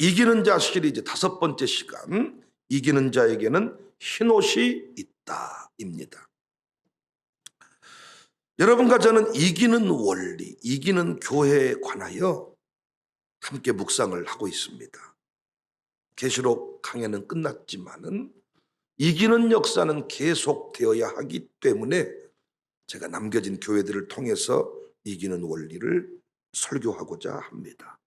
이기는 자 시리즈 5번째 시간, 이기는 자에게는 흰옷이 있다입니다. 여러분과 저는 이기는 원리, 이기는 교회에 관하여 함께 묵상을 하고 있습니다. 계시록 강해는 끝났지만은 이기는 역사는 계속되어야 하기 때문에 제가 남겨진 교회들을 통해서 이기는 원리를 설교하고자 합니다.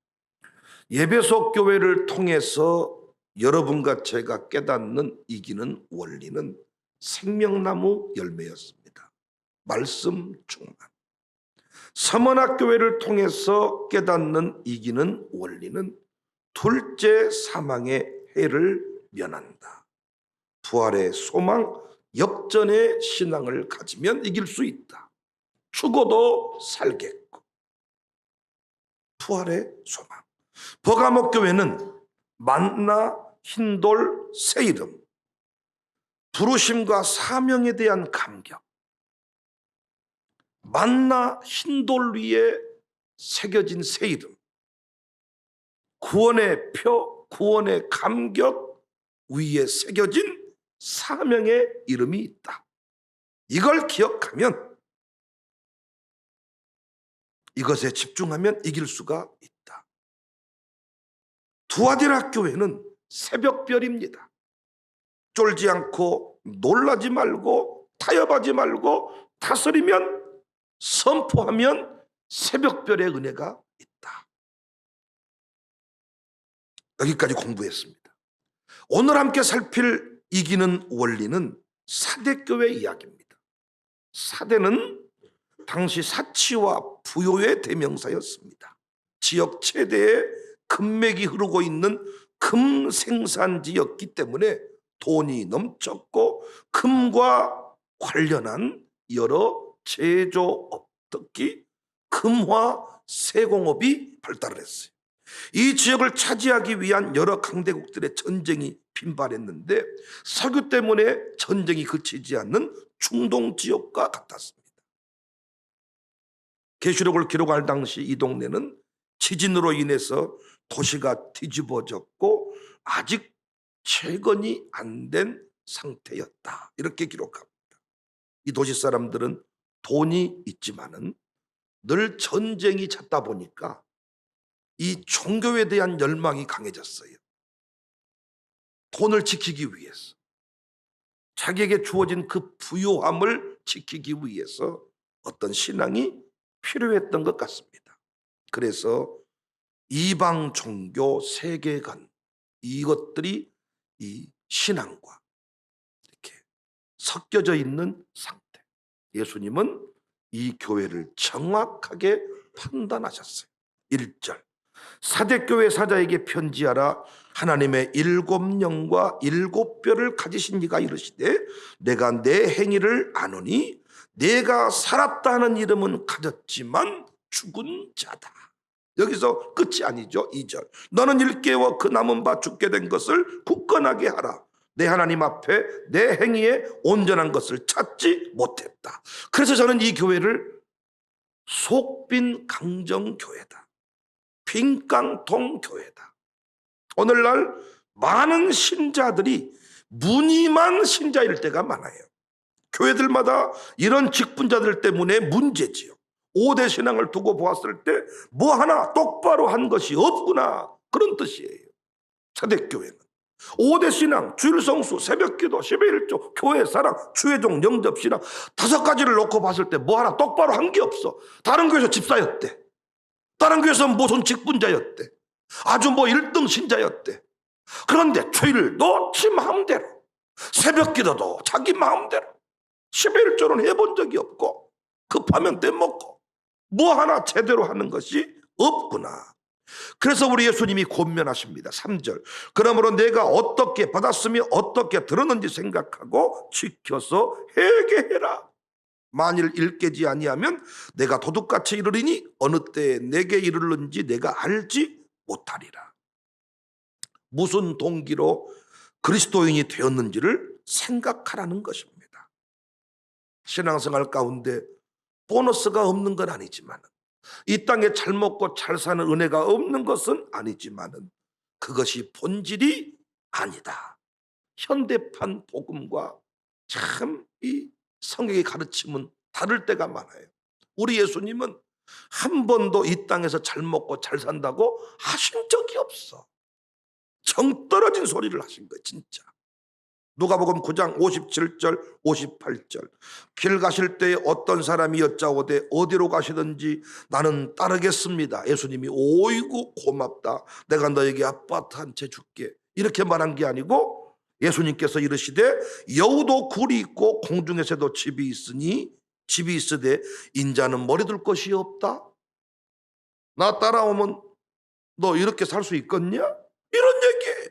예배소 교회를 통해서 여러분과 제가 깨닫는 이기는 원리는 생명나무 열매였습니다. 말씀 충만. 서문학교회를 통해서 깨닫는 이기는 원리는 둘째 사망의 해를 면한다. 부활의 소망, 역전의 신앙을 가지면 이길 수 있다. 죽어도 살겠고. 부활의 소망. 버가모 교회는 만나, 흰돌, 새 이름, 부르심과 사명에 대한 감격, 만나, 흰돌 위에 새겨진 새 이름, 구원의 표, 구원의 감격 위에 새겨진 사명의 이름이 있다. 이걸 기억하면, 이것에 집중하면 이길 수가 있다. 두아디라 교회는 새벽별입니다. 쫄지 않고 놀라지 말고 타협하지 말고 다스리면, 선포하면 새벽별의 은혜가 있다. 여기까지 공부했습니다. 오늘 함께 살필 이기는 원리는 사대교회 이야기입니다. 사대는 당시 사치와 부요의 대명사였습니다. 지역 최대의 금맥이 흐르고 있는 금 생산지였기 때문에 돈이 넘쳤고 금과 관련한 여러 제조업, 특히 금화 세공업이 발달을 했어요. 이 지역을 차지하기 위한 여러 강대국들의 전쟁이 빈발했는데 석유 때문에 전쟁이 그치지 않는 중동 지역과 같았습니다. 계시록을 기록할 당시 이 동네는 지진으로 인해서 도시가 뒤집어졌고 아직 재건이 안 된 상태였다. 이렇게 기록합니다. 이 도시 사람들은 돈이 있지만은 늘 전쟁이 잦다 보니까 이 종교에 대한 열망이 강해졌어요. 돈을 지키기 위해서, 자기에게 주어진 그 부요함을 지키기 위해서 어떤 신앙이 필요했던 것 같습니다. 그래서 이방 종교 세계관, 이것들이 이 신앙과 이렇게 섞여져 있는 상태. 예수님은 이 교회를 정확하게 판단하셨어요. 1절, 사대교회 사자에게 편지하라. 하나님의 7영과 7뼈를 가지신 이가 이르시되 내가 내 행위를 아노니 내가 살았다 하는 이름은 가졌지만 죽은 자다. 여기서 끝이 아니죠. 2절, 너는 일깨워 그 남은 바 죽게 된 것을 굳건하게 하라. 내 하나님 앞에 내 행위에 온전한 것을 찾지 못했다. 그래서 저는 이 교회를 속빈 강정교회다, 빈깡통 교회다. 오늘날 많은 신자들이 무늬만 신자일 때가 많아요. 교회들마다 이런 직분자들 때문에 문제지요. 5대 신앙을 두고 보았을 때 뭐 하나 똑바로 한 것이 없구나, 그런 뜻이에요. 사대교회는 5대 신앙, 주일 성수, 새벽기도, 10일 1조, 교회 사랑, 주회종, 영접 신앙 5가지를 놓고 봤을 때 뭐 하나 똑바로 한 게 없어. 다른 교회에서 집사였대, 다른 교회에서 무슨 직분자였대, 아주 뭐 1등 신자였대. 그런데 주일도 지 마음대로, 새벽기도도 자기 마음대로, 10일 1조는 해본 적이 없고 급하면 떼먹고 뭐 하나 제대로 하는 것이 없구나. 그래서 우리 예수님이 권면하십니다. 3절, 그러므로 내가 어떻게 받았으며 어떻게 들었는지 생각하고 지켜서 회개해라. 만일 일깨지 아니하면 내가 도둑같이 이르리니 어느 때에 내게 이르는지 내가 알지 못하리라. 무슨 동기로 그리스도인이 되었는지를 생각하라는 것입니다. 신앙생활 가운데 보너스가 없는 건 아니지만, 이 땅에 잘 먹고 잘 사는 은혜가 없는 것은 아니지만은 그것이 본질이 아니다. 현대판 복음과 참 이 성경의 가르침은 다를 때가 많아요. 우리 예수님은 한 번도 이 땅에서 잘 먹고 잘 산다고 하신 적이 없어. 정 떨어진 소리를 하신 거예요, 진짜. 누가복음 9장 57절 58절 길 가실 때 어떤 사람이 여짜오되 어디로 가시든지 나는 따르겠습니다. 예수님이 오이고 고맙다, 내가 너에게 아파트 한 채 줄게, 이렇게 말한 게 아니고 예수님께서 이르시되 여우도 굴이 있고 공중에 새도 집이 있으되 인자는 머리 둘 것이 없다. 나 따라오면 너 이렇게 살 수 있겠냐? 이런 얘기예요.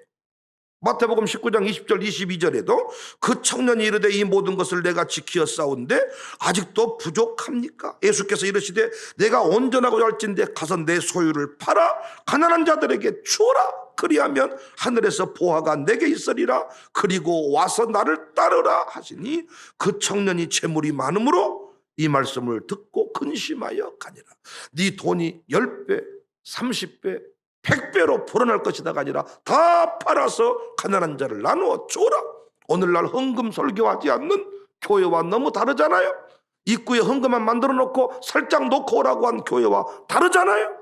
마태복음 19장 20절 22절에도 그 청년이 이르되 이 모든 것을 내가 지키어 싸운데 아직도 부족합니까? 예수께서 이르시되 내가 온전하고 할진대 가서 내 소유를 팔아 가난한 자들에게 주어라. 그리하면 하늘에서 보화가 내게 있으리라. 그리고 와서 나를 따르라 하시니 그 청년이 재물이 많으므로 이 말씀을 듣고 근심하여 가니라. 네 돈이 10배 30배 100배로 불어날 것이다가 아니라 다 팔아서 가난한 자를 나누어 줘라. 오늘날 헌금 설교하지 않는 교회와 너무 다르잖아요. 입구에 헌금만 만들어 놓고 살짝 놓고 오라고 한 교회와 다르잖아요.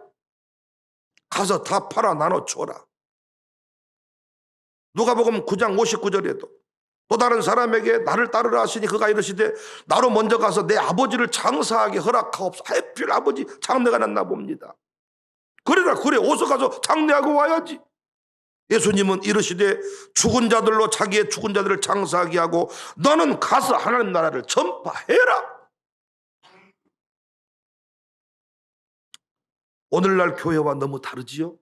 가서 다 팔아 나눠 줘라. 누가복음 9장 59절에도 또 다른 사람에게 나를 따르라 하시니 그가 이르시되 나로 먼저 가서 내 아버지를 장사하게 허락하옵소서. 하필 아버지 장례가 났나 봅니다. 그래라, 그래, 어서 가서 장례하고 와야지. 예수님은 이르시되 죽은 자들로 자기의 죽은 자들을 장사하게 하고 너는 가서 하나님 나라를 전파해라. 오늘날 교회와 너무 다르지요.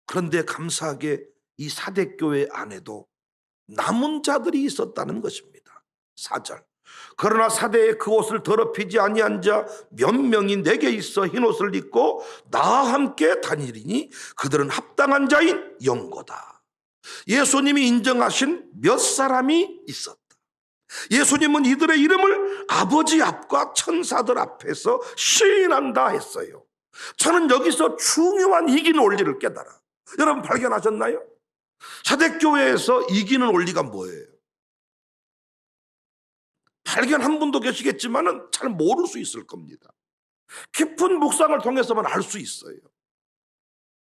그런데 감사하게 이 사대교회 안에도 남은 자들이 있었다는 것입니다. 4절 그러나 사대에 그 옷을 더럽히지 아니한 자 몇 명이 내게 있어 흰 옷을 입고 나와 함께 다니리니 그들은 합당한 자인 영고다. 예수님이 인정하신 몇 사람이 있었다. 예수님은 이들의 이름을 아버지 앞과 천사들 앞에서 시인한다 했어요. 저는 여기서 중요한 이기는 원리를 깨달아. 여러분 발견하셨나요? 사대교회에서 이기는 원리가 뭐예요? 발견한 분도 계시겠지만 잘 모를 수 있을 겁니다. 깊은 묵상을 통해서만 알 수 있어요.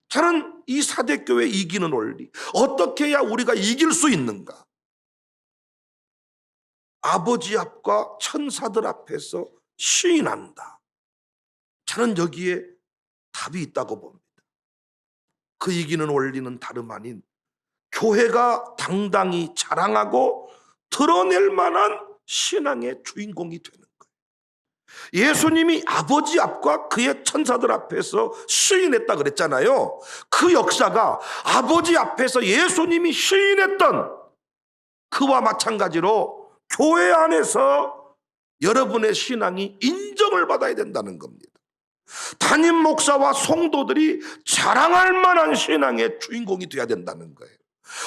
저는 이 사대교회 이기는 원리, 어떻게 해야 우리가 이길 수 있는가? 아버지 앞과 천사들 앞에서 시인한다. 저는 여기에 답이 있다고 봅니다. 그 이기는 원리는 다름 아닌 교회가 당당히 자랑하고 드러낼 만한 신앙의 주인공이 되는 거예요. 예수님이 아버지 앞과 그의 천사들 앞에서 시인했다 그랬잖아요. 그 역사가 아버지 앞에서 예수님이 시인했던 그와 마찬가지로 교회 안에서 여러분의 신앙이 인정을 받아야 된다는 겁니다. 담임 목사와 성도들이 자랑할 만한 신앙의 주인공이 되어야 된다는 거예요.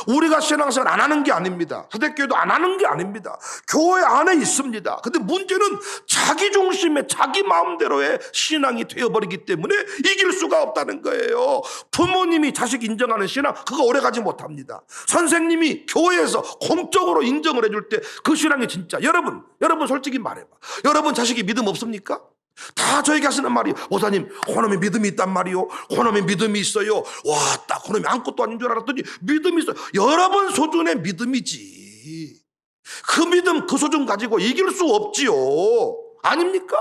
우리가 신앙생활 안 하는 게 아닙니다. 사대교회도 안 하는 게 아닙니다. 교회 안에 있습니다. 근데 문제는 자기 중심의 자기 마음대로의 신앙이 되어버리기 때문에 이길 수가 없다는 거예요. 부모님이 자식 인정하는 신앙, 그거 오래가지 못합니다. 선생님이 교회에서 공적으로 인정을 해줄 때 그 신앙이 진짜, 여러분 솔직히 말해봐. 여러분 자식이 믿음 없습니까? 다 저에게 하시는 말이, 목사님 그놈이 믿음이 있단 말이요, 그놈이 믿음이 있어요. 와, 딱 그놈이 아무것도 아닌 줄 알았더니 믿음이 있어요. 여러분 수준의 믿음이지, 그 믿음 그 수준 가지고 이길 수 없지요. 아닙니까?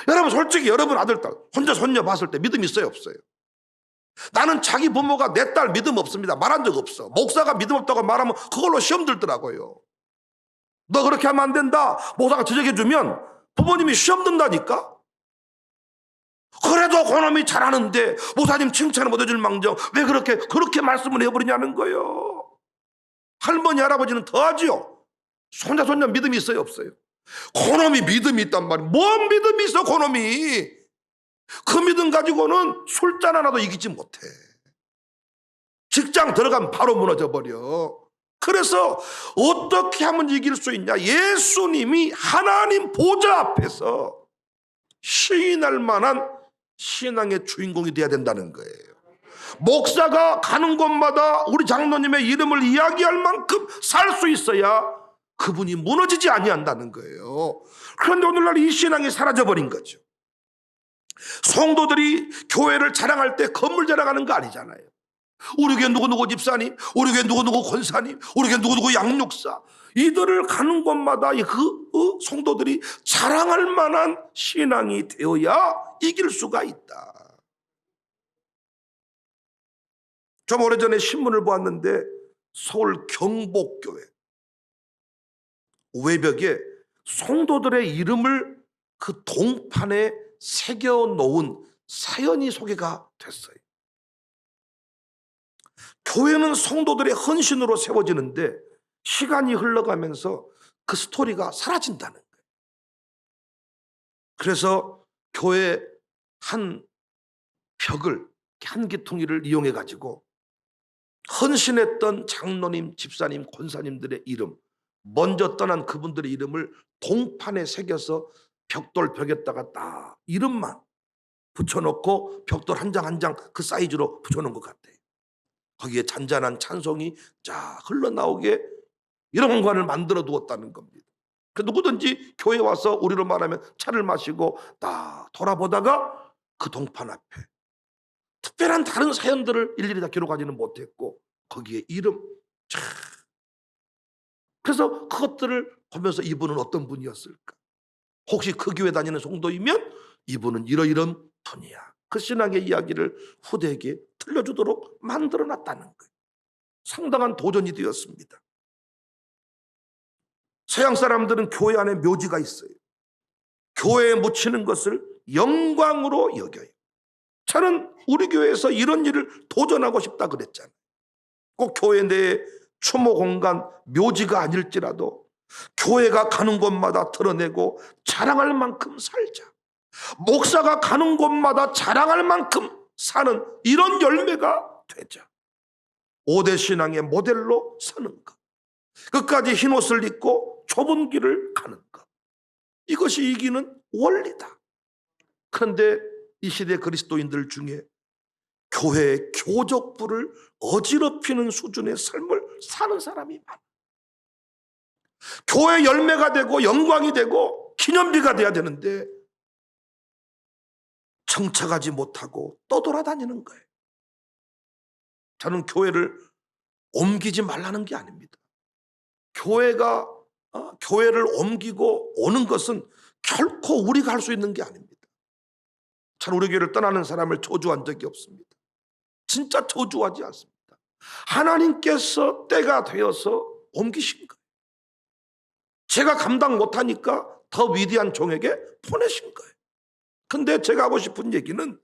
여러분 솔직히 여러분 아들 딸 혼자 손녀 봤을 때 믿음 있어요 없어요? 나는 자기 부모가 내 딸 믿음 없습니다 말한 적 없어. 목사가 믿음 없다고 말하면 그걸로 시험 들더라고요. 너 그렇게 하면 안 된다, 목사가 지적해 주면 부모님이 시험 든다니까. 그래도 그놈이 잘하는데 목사님 칭찬을 못 해줄 망정 왜 그렇게 말씀을 해버리냐는 거예요. 할머니 할아버지는 더하지요. 손자 손녀 믿음이 있어요 없어요? 그놈이 믿음이 있단 말이에요. 뭔 믿음이 있어 그놈이. 그 믿음 가지고는 술잔 하나도 이기지 못해. 직장 들어가면 바로 무너져 버려. 그래서 어떻게 하면 이길 수 있냐? 예수님이 하나님 보좌 앞에서 시인할 만한 신앙의 주인공이 되어야 된다는 거예요. 목사가 가는 곳마다 우리 장로님의 이름을 이야기할 만큼 살 수 있어야 그분이 무너지지 아니한다는 거예요. 그런데 오늘날 이 신앙이 사라져버린 거죠. 성도들이 교회를 자랑할 때 건물 자랑하는 거 아니잖아요. 우리 교회 누구누구 집사님, 우리 교회 누구누구 권사님, 우리 교회 누구누구 양육사, 이들을 가는 곳마다 그 성도들이 자랑할 만한 신앙이 되어야 이길 수가 있다. 좀 오래전에 신문을 보았는데 서울 경복교회 외벽에 성도들의 이름을 그 동판에 새겨 놓은 사연이 소개가 됐어요. 교회는 성도들의 헌신으로 세워지는데 시간이 흘러가면서 그 스토리가 사라진다는 거예요. 그래서 교회 한 벽을, 한 기퉁이를 이용해 가지고 헌신했던 장로님, 집사님, 권사님들의 이름, 먼저 떠난 그분들의 이름을 동판에 새겨서 벽돌 벽에다가 딱 이름만 붙여놓고 벽돌 한 장 한 장 그 사이즈로 붙여놓은 것 같아요. 거기에 잔잔한 찬송이 쫙 흘러나오게 이런 공간을 만들어 두었다는 겁니다. 그 누구든지 교회 와서 우리로 말하면 차를 마시고 딱 돌아보다가 그 동판 앞에 특별한 다른 사연들을 일일이 다 기록하지는 못했고 거기에 이름 쫙. 그래서 그것들을 보면서 이분은 어떤 분이었을까? 혹시 그 교회 다니는 성도이면 이분은 이러이런 분이야. 그 신앙의 이야기를 후대에게 들려주도록 만들어놨다는 거예요. 상당한 도전이 되었습니다. 서양 사람들은 교회 안에 묘지가 있어요. 교회에 묻히는 것을 영광으로 여겨요. 저는 우리 교회에서 이런 일을 도전하고 싶다 그랬잖아요. 꼭 교회 내에 추모 공간, 묘지가 아닐지라도 교회가 가는 곳마다 드러내고 자랑할 만큼 살자. 목사가 가는 곳마다 자랑할 만큼 사는 이런 열매가 되자. 5대 신앙의 모델로 사는 것. 끝까지 흰옷을 입고 좁은 길을 가는 것. 이것이 이기는 원리다. 그런데 이 시대 그리스도인들 중에 교회의 교적부를 어지럽히는 수준의 삶을 사는 사람이 많아. 교회 열매가 되고 영광이 되고 기념비가 돼야 되는데 정착하지 못하고 떠돌아다니는 거예요. 저는 교회를 옮기지 말라는 게 아닙니다. 교회를 옮기고 오는 것은 결코 우리가 할 수 있는 게 아닙니다. 저는 우리 교회를 떠나는 사람을 저주한 적이 없습니다. 진짜 저주하지 않습니다. 하나님께서 때가 되어서 옮기신 거예요. 제가 감당 못하니까 더 위대한 종에게 보내신 거예요. 근데 제가 하고 싶은 얘기는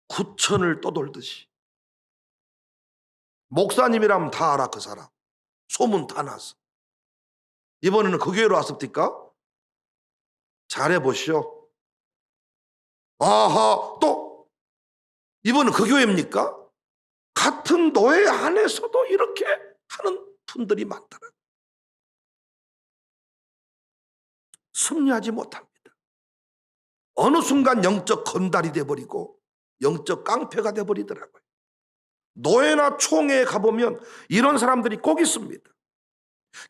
구천을 떠돌듯이 목사님이라면 다 알아. 그 사람 소문 다 났어. 이번에는 그 교회로 왔습니까? 잘해보시오. 아하, 또 이번은 그 교회입니까? 같은 노예 안에서도 이렇게 하는 분들이 많더라. 승리하지 못합니다. 어느 순간 영적 건달이 돼버리고 영적 깡패가 돼버리더라고요. 노예나 총회에 가보면 이런 사람들이 꼭 있습니다.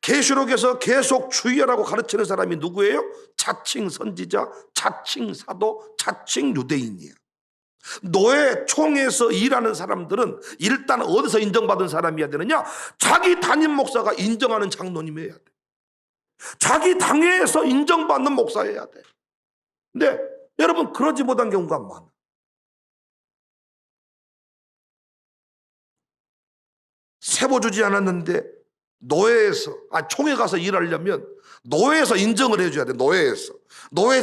계시록에서 계속 주의하라고 가르치는 사람이 누구예요? 자칭 선지자, 자칭 사도, 자칭 유대인이에요. 노예 총회에서 일하는 사람들은 일단 어디서 인정받은 사람이어야 되느냐? 자기 담임 목사가 인정하는 장로님이어야 돼. 자기 당회에서 인정받는 목사여야 돼. 근데 여러분 그러지 못한 경우가 많아. 세보 주지 않았는데 총회 가서 일하려면 노예에서 인정을 해줘야 돼. 노예에서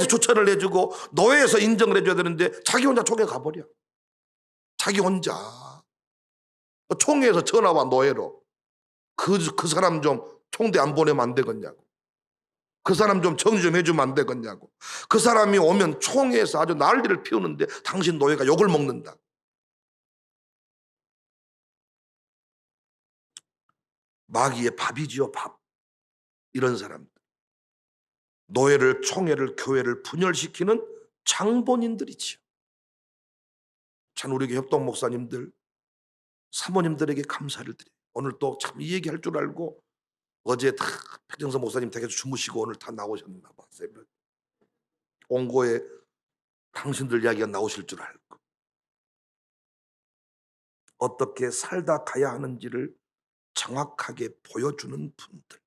추천을 해주고 노예에서 인정을 해줘야 되는데 자기 혼자 총회 가버려. 자기 혼자 총회에서 전화와 노예로 그 사람 좀 총대 안 보내면 안 되겠냐고, 그 사람 좀 정리 좀 해주면 안 되겠냐고, 그 사람이 오면 총회에서 아주 난리를 피우는데 당신 노예가 욕을 먹는다. 마귀의 밥이지요, 밥. 이런 사람들, 노예를, 총회를, 교회를 분열시키는 장본인들이지요. 참 우리 교회 협동 목사님들, 사모님들에게 감사를 드려요. 오늘 또 참 이 얘기할 줄 알고 어제 다 백정서 목사님 댁에서 주무시고 오늘 다 나오셨나 봐. 새벽 온고에 당신들 이야기가 나오실 줄 알고 어떻게 살다 가야 하는지를 정확하게 보여주는 분들.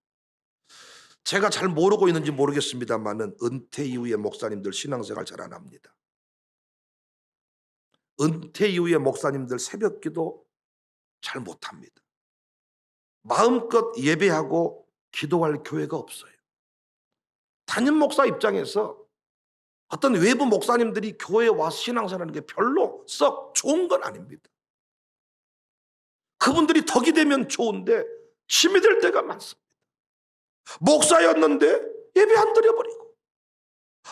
제가 잘 모르고 있는지 모르겠습니다만은 은퇴 이후에 목사님들 신앙생활 잘 안 합니다. 은퇴 이후에 목사님들 새벽기도 잘 못합니다. 마음껏 예배하고 기도할 교회가 없어요. 담임 목사 입장에서 어떤 외부 목사님들이 교회에 와서 신앙생활하는 게 별로 썩 좋은 건 아닙니다. 그분들이 덕이 되면 좋은데 힘이 될 때가 많습니다. 목사였는데 예배 안 드려버리고,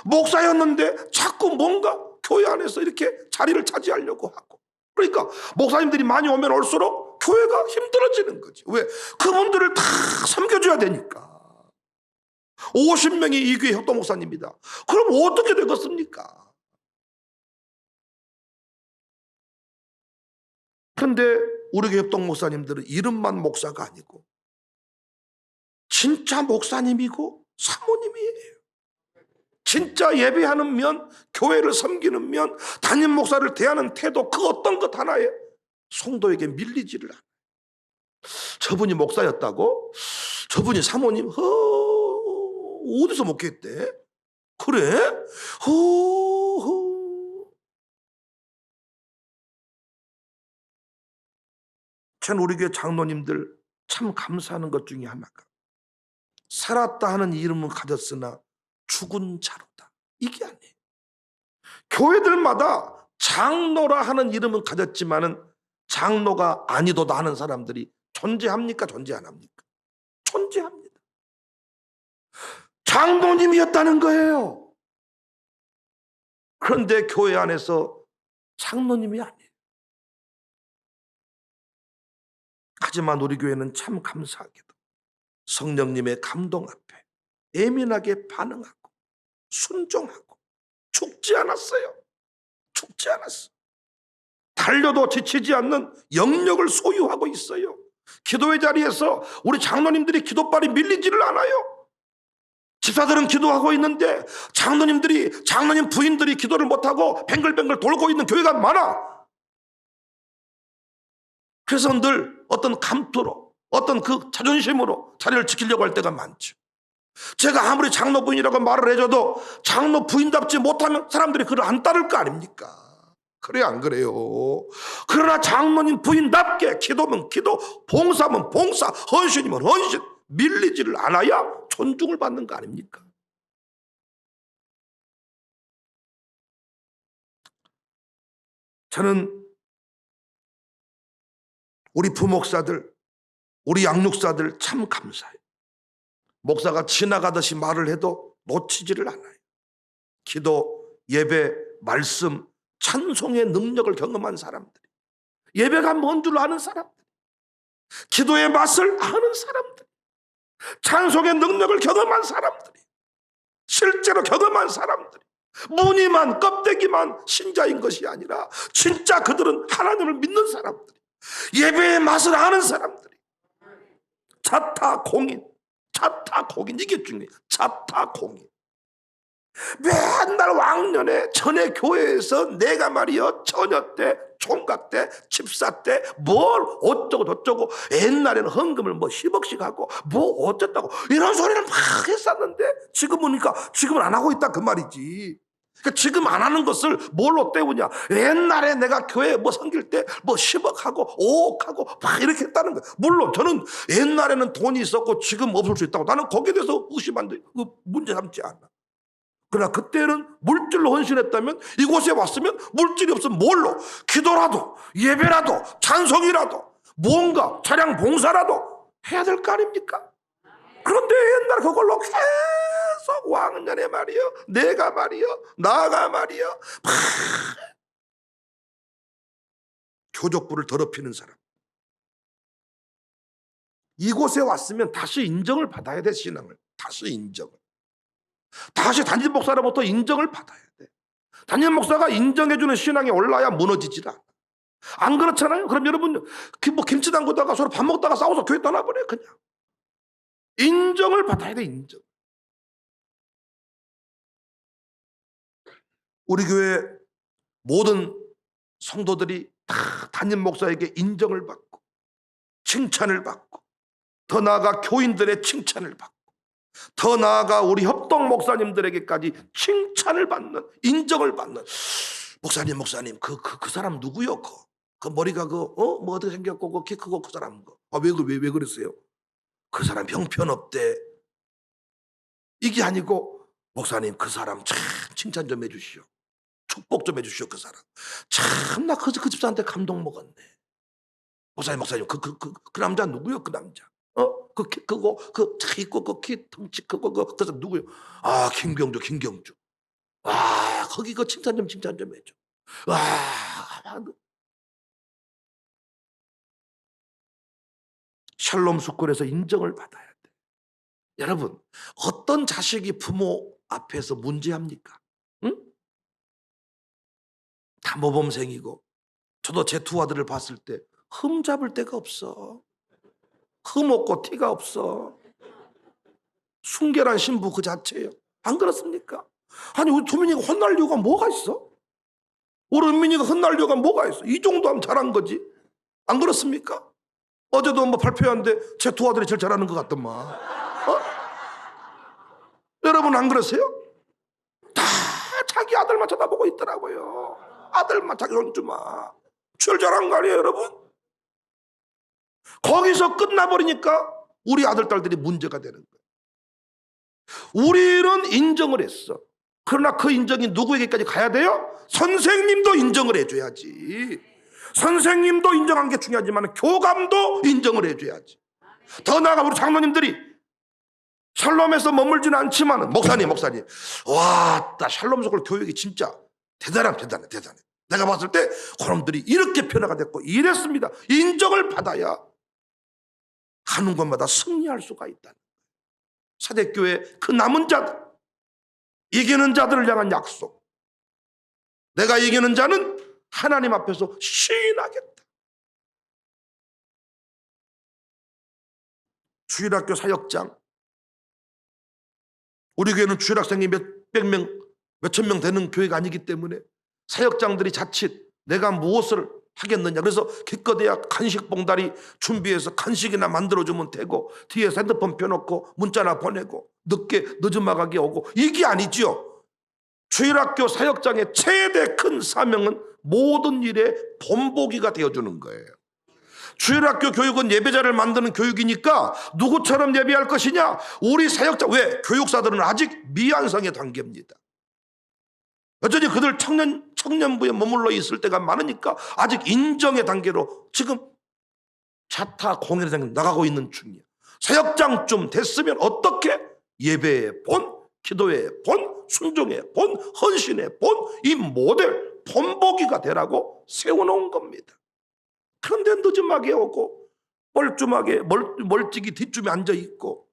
목사였는데 자꾸 뭔가 교회 안에서 이렇게 자리를 차지하려고 하고, 그러니까 목사님들이 많이 오면 올수록 교회가 힘들어지는 거지. 왜? 그분들을 다 섬겨줘야 되니까. 50명이 이 교회 협동 목사님입니다. 그럼 어떻게 되겠습니까? 그런데 우리 교회 협동 목사님들은 이름만 목사가 아니고 진짜 목사님이고 사모님이에요. 진짜 예배하는 면, 교회를 섬기는 면, 담임 목사를 대하는 태도, 그 어떤 것 하나에 성도에게 밀리지를 않아요. 저분이 목사였다고? 저분이 사모님? 어디서 목회했대? 그래? 전 우리 교회 장로님들 참 감사하는 것 중에 하나가 살았다 하는 이름은 가졌으나 죽은 자로다. 이게 아니에요. 교회들마다 장로라 하는 이름은 가졌지만은 장로가 아니도다 하는 사람들이 존재합니까? 존재 안 합니까? 존재합니다. 장로님이었다는 거예요. 그런데 교회 안에서 장로님이 아니에요. 하지만 우리 교회는 참 감사하게도 성령님의 감동 앞에 예민하게 반응하고 순종하고 죽지 않았어요. 죽지 않았어. 달려도 지치지 않는 영역을 소유하고 있어요. 기도의 자리에서 우리 장로님들이 기도발이 밀리지를 않아요. 집사들은 기도하고 있는데 장로님 부인들이 기도를 못하고 뱅글뱅글 돌고 있는 교회가 많아. 그래서 늘 어떤 감투로, 어떤 그 자존심으로 자리를 지키려고 할 때가 많죠. 제가 아무리 장로 부인이라고 말을 해줘도 장로 부인답지 못하면 사람들이 그를 안 따를 거 아닙니까? 그래요, 안 그래요? 그러나 장로님 부인답게 기도면 기도, 봉사면 봉사, 헌신이면 헌신, 밀리지를 않아야 존중을 받는 거 아닙니까? 저는 우리 부목사들, 우리 양육사들 참 감사해요. 목사가 지나가듯이 말을 해도 놓치지를 않아요. 기도, 예배, 말씀, 찬송의 능력을 경험한 사람들이, 예배가 뭔 줄 아는 사람들이, 기도의 맛을 아는 사람들이, 찬송의 능력을 경험한 사람들이, 실제로 경험한 사람들이, 무늬만 껍데기만 신자인 것이 아니라 진짜 그들은 하나님을 믿는 사람들이, 예배의 맛을 아는 사람들이, 자타공인 이게 중요해요. 자타공인. 맨날 왕년에 전에 교회에서 내가 말이여 처녀 때, 총각 때, 집사 때 뭘 어쩌고 저쩌고 옛날에는 헌금을 뭐 10억씩 하고 뭐 어쨌다고 이런 소리를 막 했었는데 지금은 안 하고 있다 그 말이지. 그러니까 지금 안 하는 것을 뭘로 때우냐? 옛날에 내가 교회 뭐 섬길 때 뭐 10억 하고 5억 하고 막 이렇게 했다는 거예요. 물론 저는 옛날에는 돈이 있었고 지금 없을 수 있다고 나는 거기에 대해서 의심하는데 문제 삼지 않아. 그러나 그때는 물질로 헌신했다면 이곳에 왔으면 물질이 없으면 뭘로? 기도라도, 예배라도, 찬송이라도, 뭔가 차량 봉사라도 해야 될 거 아닙니까? 그런데 옛날 그걸로 계속 왕년에 말이요, 내가 말이요, 나가 말이요, 교족부를 더럽히는 사람. 이곳에 왔으면 다시 인정을 받아야 돼. 신앙을 다시 인정을. 다시 단지 목사로부터 인정을 받아야 돼. 담임 목사가 인정해주는 신앙이 올라야 무너지질 않아. 안 그렇잖아요? 그럼 여러분 뭐 김치 담그다가 서로 밥 먹다가 싸워서 교회 떠나버려요. 그냥 인정을 받아야 돼. 인정. 우리 교회 모든 성도들이 다 담임 목사에게 인정을 받고 칭찬을 받고, 더 나아가 교인들의 칭찬을 받고, 더 나아가 우리 협동 목사님들에게까지 칭찬을 받는, 인정을 받는. 목사님 그 사람 누구요? 그 머리가 뭐 어떻게 생겼고 그 키 크고 그 사람 왜 그랬어요? 그 사람 형편없대. 이게 아니고 목사님 그 사람 참 칭찬 좀 해주시오. 축복 좀 해주시오. 그 사람 참나 그 집사한테 감동 먹었네. 목사님 그 남자 누구요? 그 남자 그 키 크고 그 차 있고 그 키 덩치 크고 그 사람 누구요? 아 김경주. 아 거기 그 칭찬 좀 해줘. 와 샬롬 스쿨에서 인정을 받아야 돼. 여러분 어떤 자식이 부모 앞에서 문제합니까? 응? 다 모범생이고. 저도 제 두 아들을 봤을 때 흠 잡을 데가 없어. 흠 없고 티가 없어. 순결한 신부 그 자체예요. 안 그렇습니까? 아니 우리 도민이가 혼날 이유가 뭐가 있어? 우리 은민이가 혼날 이유가 뭐가 있어? 이 정도 하면 잘한 거지. 안 그렇습니까? 어제도 뭐 발표하는데 제 두 아들이 제일 잘하는 것 같더만. 여러분 안 그러세요? 다 자기 아들만 쳐다보고 있더라고요. 아들만 자기 손주만. 제일 잘한 거 아니에요 여러분? 거기서 끝나버리니까 우리 아들 딸들이 문제가 되는 거예요. 우리는 인정을 했어. 그러나 그 인정이 누구에게까지 가야 돼요? 선생님도 인정을 해줘야지. 선생님도 인정한 게 중요하지만 교감도 인정을 해줘야지. 더 나아가 우리 장로님들이 샬롬에서 머물지는 않지만 목사님 와따 샬롬 스쿨 교육이 진짜 대단해. 내가 봤을 때 그놈들이 이렇게 변화가 됐고 이랬습니다. 인정을 받아야 가는 곳마다 승리할 수가 있다. 사대교회 그 남은 자들, 이기는 자들을 향한 약속. 내가 이기는 자는 하나님 앞에서 시인하겠다. 주일학교 사역장, 우리 교회는 주일학생이 몇천 명 되는 교회가 아니기 때문에 사역장들이 자칫 내가 무엇을 하겠느냐. 그래서 기껏해야 간식 봉다리 준비해서 간식이나 만들어주면 되고 뒤에 핸드폰 펴놓고 문자나 보내고 늦은마가게 오고, 이게 아니지요. 주일학교 사역장의 최대 큰 사명은 모든 일의 본보기가 되어주는 거예요. 주일학교 교육은 예배자를 만드는 교육이니까 누구처럼 예배할 것이냐. 우리 사역자, 왜? 교육사들은 아직 미완성의 단계입니다. 여전히 그들 청년부에 머물러 있을 때가 많으니까 아직 인정의 단계로 지금 자타 공연에 나가고 있는 중이야. 사역장쯤 됐으면 어떻게? 예배의 본, 기도의 본, 순종의 본, 헌신의 본, 이 모델 본보기가 되라고 세워놓은 겁니다. 그런데 늦음하게 오고 뻘쭘하게 멀찍이 뒷줄에 앉아있고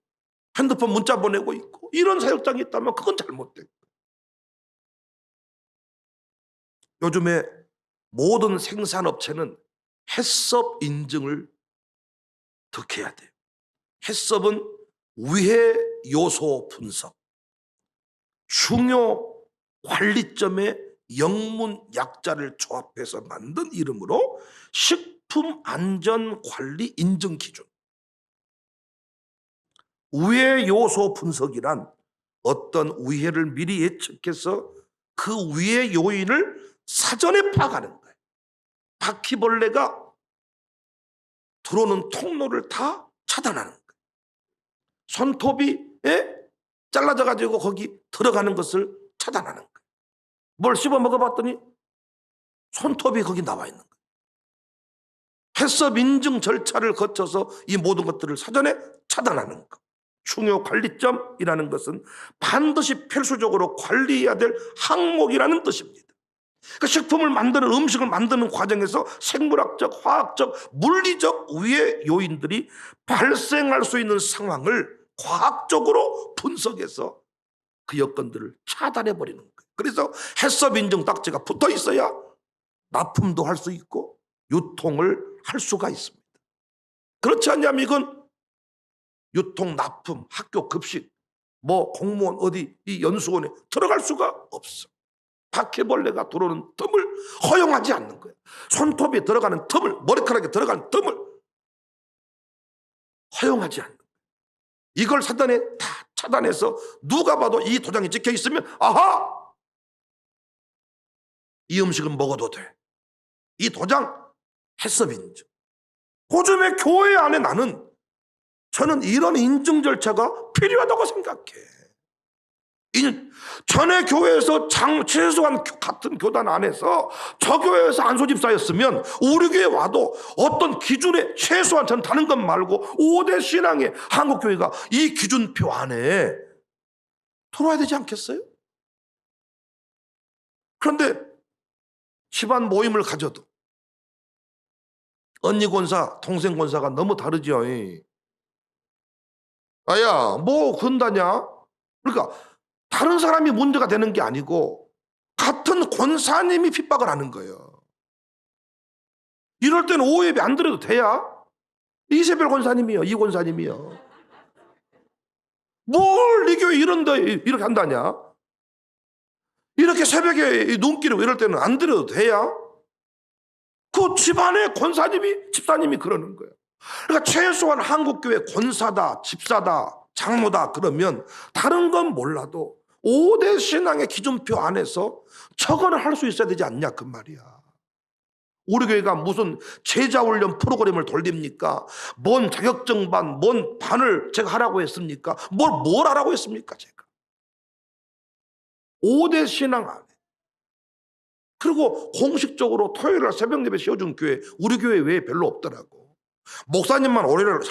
핸드폰 문자 보내고 있고 이런 사역장이 있다면 그건 잘못된 거예요. 요즘에 모든 생산업체는 해썹 인증을 득해야 돼요. 해썹은 위해 요소 분석, 중요 관리점의 영문 약자를 조합해서 만든 이름으로 식품안전관리 인증기준. 위해 요소 분석이란 어떤 위해를 미리 예측해서 그 위해 요인을 사전에 파악하는 거예요. 바퀴벌레가 들어오는 통로를 다 차단하는 거예요. 손톱이 잘라져 가지고 거기 들어가는 것을 차단하는 거예요. 뭘 씹어 먹어봤더니 손톱이 거기 나와 있는 거예요. 해썹 인증 절차를 거쳐서 이 모든 것들을 사전에 차단하는 것. 중요 관리점이라는 것은 반드시 필수적으로 관리해야 될 항목이라는 뜻입니다. 그 식품을 만드는, 음식을 만드는 과정에서 생물학적, 화학적, 물리적 위해 요인들이 발생할 수 있는 상황을 과학적으로 분석해서 그 여건들을 차단해 버리는 거예요. 그래서 해썹 인증 딱지가 붙어 있어야 납품도 할 수 있고 유통을 할 수가 있습니다. 그렇지 않냐면 이건 유통, 납품, 학교 급식, 뭐 공무원 어디 이 연수원에 들어갈 수가 없어. 바퀴벌레가 들어오는 틈을 허용하지 않는 거예요. 손톱에 들어가는 틈을, 머리카락에 들어가는 틈을 허용하지 않는 거예요. 이걸 사단에 다 차단해서 누가 봐도 이 도장이 찍혀 있으면 아하! 이 음식은 먹어도 돼. 이 도장 해썹 인증. 요즘에 교회 안에 저는 이런 인증 절차가 필요하다고 생각해. 전에 교회에서 최소한 같은 교단 안에서 저 교회에서 안소집사였으면 우리 교회 와도 어떤 기준에 최소한 저는 다른 것 말고 5대 신앙의 한국교회가 이 기준표 안에 들어와야 되지 않겠어요? 그런데 집안 모임을 가져도 언니 권사, 동생 권사가 너무 다르죠. 아야, 뭐 건다냐? 그러니까 다른 사람이 문제가 되는 게 아니고 같은 권사님이 핍박을 하는 거예요. 이럴 때는 오예배 안 드려도 돼야. 이세별 권사님이요, 이 권사님이요. 뭘 네 교회 이런데 이렇게 한다냐? 이렇게 새벽에 눈길을 이럴 때는 안 드려도 돼야. 그 집안의 권사님이, 집사님이 그러는 거예요. 그러니까 최소한 한국교회 권사다, 집사다, 장로다 그러면 다른 건 몰라도 5대 신앙의 기준표 안에서 저거는 할 수 있어야 되지 않냐 그 말이야. 우리 교회가 무슨 제자훈련 프로그램을 돌립니까? 뭔 자격증 반, 뭔 반을 제가 하라고 했습니까? 뭘 하라고 했습니까 제가? 5대 신앙 안에. 그리고 공식적으로 토요일날 새벽 예배 씌워준 교회 우리 교회 외에 별로 없더라고. 목사님만 월요일날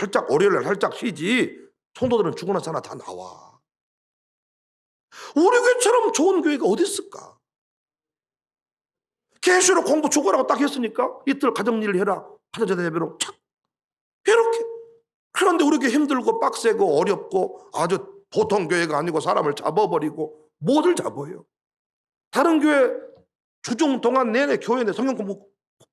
살짝 쉬지 성도들은 죽으나 사나 다 나와. 우리 교회처럼 좋은 교회가 어디 있을까? 계시록 공부 죽으라고 딱 했으니까 이틀 가정일 해라. 하자자 예배로 착 이렇게. 그런데 우리 교회 힘들고 빡세고 어렵고 아주 보통 교회가 아니고 사람을 잡아버리고 뭐를 잡아요? 다른 교회 주중 동안 내내 교회 내 성경 공부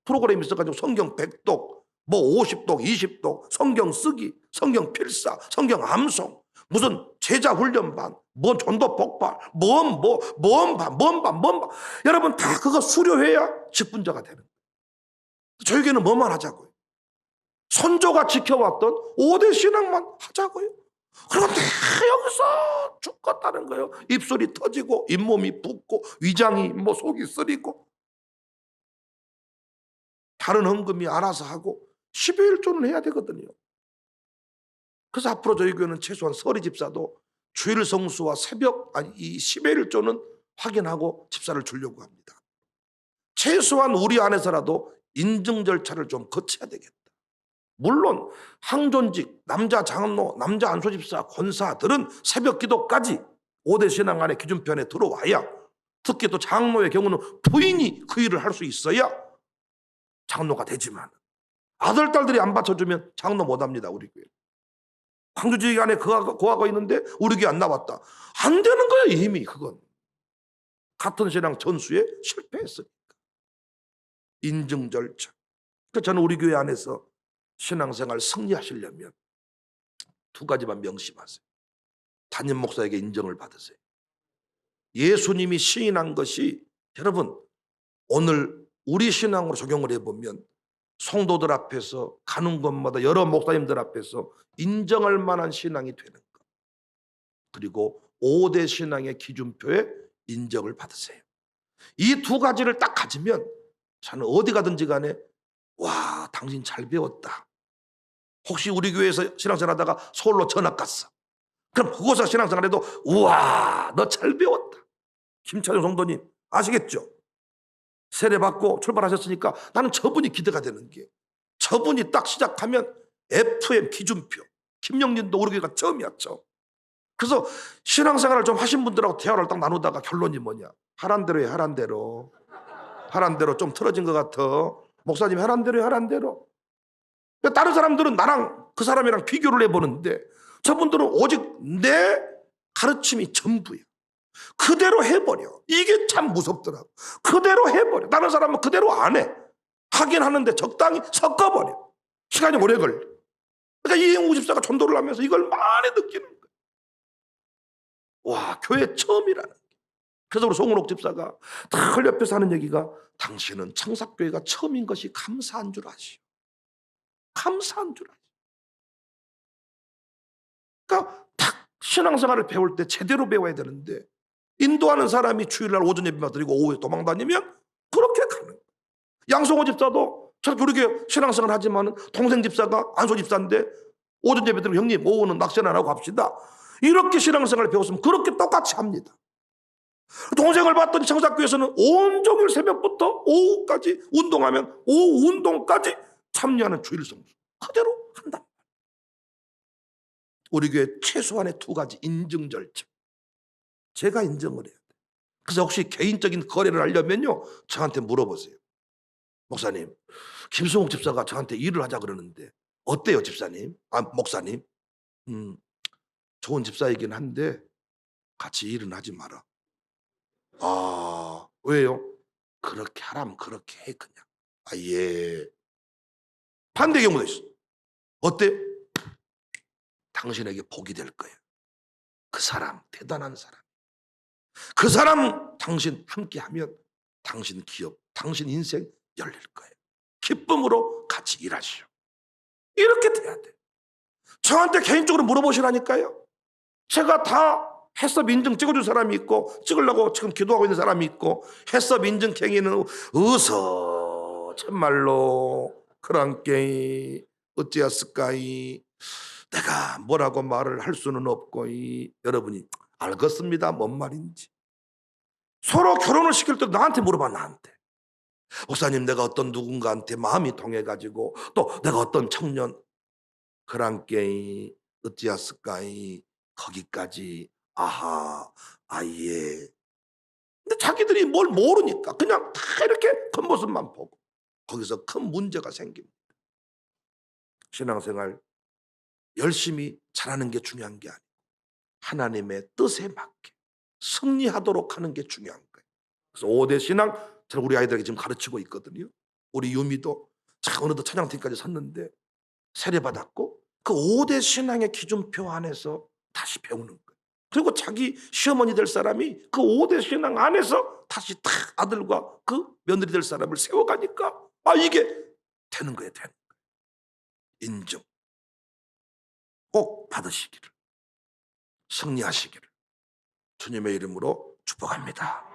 프로그램이 있어가지고 성경 100독, 뭐 50독, 20독, 성경 쓰기, 성경 필사, 성경 암송, 무슨 제자 훈련반, 뭔 전도 폭발, 뭔 반. 여러분 다 그거 수료해야 직분자가 되는 거예요. 저희 교회는 뭐만 하자고요? 선조가 지켜왔던 5대 신앙만 하자고요. 그런데 여기서 죽겠다는 거예요. 입술이 터지고 잇몸이 붓고 위장이 뭐 속이 쓰리고 다른 헌금이 알아서 하고 10의 1조는 해야 되거든요. 그래서 앞으로 저희 교회는 최소한 서리 집사도 주일 성수와 이 10의 1조는 확인하고 집사를 주려고 합니다. 최소한 우리 안에서라도 인증 절차를 좀 거쳐야 되겠다. 물론 항존직, 남자 장로, 남자 안소집사, 권사들은 새벽 기도까지 5대 신앙 안에 기준표 안에 들어와야, 특히 또 장로의 경우는 부인이 그 일을 할 수 있어야 장로가 되지만 아들, 딸들이 안 받쳐주면 장로 못합니다. 우리 교회. 광주지휘 안에 고하고 있는데 우리 교회 안 나왔다. 안 되는 거야 이미. 그건 같은 신앙 전수에 실패했으니까. 인증 절차. 그러니까 저는 우리 교회 안에서 신앙생활 승리하시려면 두 가지만 명심하세요. 담임 목사에게 인정을 받으세요. 예수님이 시인한 것이, 여러분 오늘 우리 신앙으로 적용을 해보면 성도들 앞에서 가는 곳마다 여러 목사님들 앞에서 인정할 만한 신앙이 되는 것. 그리고 5대 신앙의 기준표에 인정을 받으세요. 이 두 가지를 딱 가지면 저는 어디 가든지 간에 와, 당신 잘 배웠다. 혹시 우리 교회에서 신앙생활하다가 서울로 전학 갔어. 그럼 그곳에서 신앙생활해도 우와, 너 잘 배웠다. 김찬용 성도님 아시겠죠? 세례받고 출발하셨으니까 나는 저분이 기대가 되는 게, 저분이 딱 시작하면 FM 기준표. 김영진도 우리 교회가 처음이었죠. 그래서 신앙생활을 좀 하신 분들하고 대화를 딱 나누다가 결론이 뭐냐? 하란 대로 해, 하란 대로. 하란 대로 좀 틀어진 것 같아. 목사님 하란 대로 해, 하란 대로. 다른 사람들은 나랑 그 사람이랑 비교를 해보는데 저분들은 오직 내 가르침이 전부예요. 그대로 해버려. 이게 참 무섭더라고. 그대로 해버려. 다른 사람은 그대로 안 해. 하긴 하는데 적당히 섞어버려. 시간이 오래 걸려. 그러니까 이영우 집사가 전도를 하면서 이걸 많이 느끼는 거예요. 와, 교회 처음이라는 게. 그래서 우리 송은옥 집사가 늘 옆에서 하는 얘기가, 당신은 청사교회가 처음인 것이 감사한 줄 아시오. 감사한 줄 아시오. 그러니까 딱 신앙생활을 배울 때 제대로 배워야 되는데, 인도하는 사람이 주일날 오전 예배만 드리고 오후에 도망 다니면 그렇게 가는 거예요. 양성호 집사도 저렇게 우리 교회 신앙생활 하지만 동생 집사가 안소 집사인데 오전 예배 드리고, 형님 오후는 낚시는 안 하고 합시다. 이렇게 신앙생활을 배웠으면 그렇게 똑같이 합니다. 동생을 봤더니 청사교회에서는 온종일 새벽부터 오후까지 운동하면 오후 운동까지 참여하는 주일 성수 그대로 한다. 우리 교회 최소한의 두 가지 인증 절차, 제가 인정을 해야 돼. 그래서 혹시 개인적인 거래를 하려면요, 저한테 물어보세요. 목사님, 김성욱 집사가 저한테 일을 하자 그러는데 어때요, 집사님? 목사님? 좋은 집사이긴 한데 같이 일은 하지 마라. 아, 왜요? 그렇게 하라면 그렇게 해, 그냥. 아, 예. 반대 경우도 있어. 어때? 당신에게 복이 될 거예요. 그 사람, 대단한 사람. 그 사람 당신 함께 하면 당신 기업, 당신 인생 열릴 거예요. 기쁨으로 같이 일하시오. 이렇게 돼야 돼. 저한테 개인적으로 물어보시라니까요. 제가 다 해썹 인증 찍어준 사람이 있고, 찍으려고 지금 기도하고 있는 사람이 있고, 해썹 인증 갱이는 어서 참말로 그랑께 어찌했을까이, 내가 뭐라고 말을 할 수는 없고, 여러분이 알겠습니다, 뭔 말인지. 서로 결혼을 시킬 때 나한테 물어봐. 나한테, 목사님, 내가 어떤 누군가한테 마음이 통해가지고, 또 내가 어떤 청년 그랑께 어찌했을까이, 거기까지 아하, 아예. 근데 자기들이 뭘 모르니까 그냥 다 이렇게 겉모습만 보고 거기서 큰 문제가 생깁니다. 신앙생활 열심히 잘하는 게 중요한 게 아니고 하나님의 뜻에 맞게 승리하도록 하는 게 중요한 거예요. 그래서 5대 신앙, 저는 우리 아이들에게 지금 가르치고 있거든요. 우리 유미도 참 어느덧 찬양팀까지 섰는데 세례받았고, 그 5대 신앙의 기준표 안에서 다시 배우는 거예요. 그리고 자기 시어머니 될 사람이 그 5대 신앙 안에서 다시 딱 아들과 그 며느리 될 사람을 세워가니까, 아, 이게 되는 거예요, 되는 거예요. 인정 꼭 받으시기를, 승리하시기를 주님의 이름으로 축복합니다.